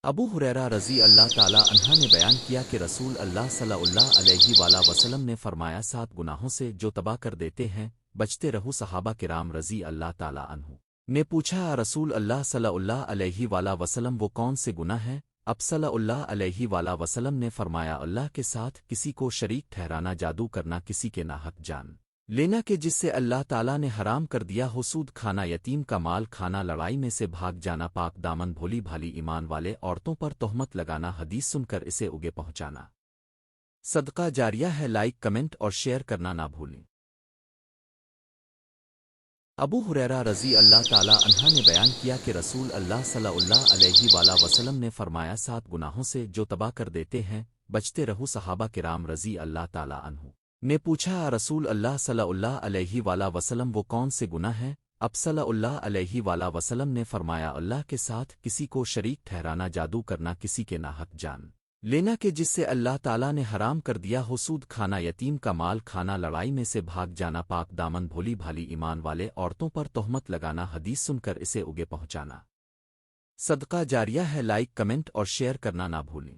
ابو ہریرہ رضی اللہ تعالیٰ عنہ نے بیان کیا کہ رسول اللہ صلی اللہ علیہ وآلہ وسلم نے فرمایا 7 گناہوں سے جو تباہ کر دیتے ہیں بچتے رہو صحابہ کرام رضی اللہ تعالیٰ عنہ نے پوچھا رسول اللہ صلی اللہ علیہ وآلہ وسلم وہ کون سے گناہ ہیں؟ اب صلی اللہ علیہ وآلہ وسلم نے فرمایا اللہ کے ساتھ کسی کو شریک ٹھہرانا، جادو کرنا، کسی کے ناحق جان لینا کہ جس سے اللہ تعالیٰ نے حرام کر دیا ہو، سود کھانا، یتیم کا مال کھانا، لڑائی میں سے بھاگ جانا، پاک دامن بھولی بھالی ایمان والے عورتوں پر تہمت لگانا، حدیث سن کر اسے اگے پہنچانا صدقہ جاریہ ہے۔ لائک، کمنٹ اور شیئر کرنا نہ بھولیں۔ ابو ہریرہ رضی اللہ تعالیٰ عنہ نے بیان کیا کہ رسول اللہ صلی اللہ علیہ وآلہ وسلم نے فرمایا 7 گناہوں سے جو تباہ کر دیتے ہیں بچتے رہو صحابہ کرام رضی اللہ تعالیٰ عنہ نے پوچھا رسول اللہ صلی اللہ علیہ وآلہ وسلم وہ کون سے گناہ ہیں؟ اب صلی اللہ علیہ وآلہ وسلم نے فرمایا اللہ کے ساتھ کسی کو شریک ٹھہرانا، جادو کرنا، کسی کے ناحق جان لینا کہ جس سے اللہ تعالیٰ نے حرام کر دیا ہو، سود کھانا، یتیم کا مال کھانا، لڑائی میں سے بھاگ جانا، پاک دامن بھولی بھالی ایمان والے عورتوں پر تہمت لگانا، حدیث سن کر اسے اگے پہنچانا صدقہ جاریہ ہے۔ لائک، کمنٹ اور شیئر کرنا نہ بھولیں۔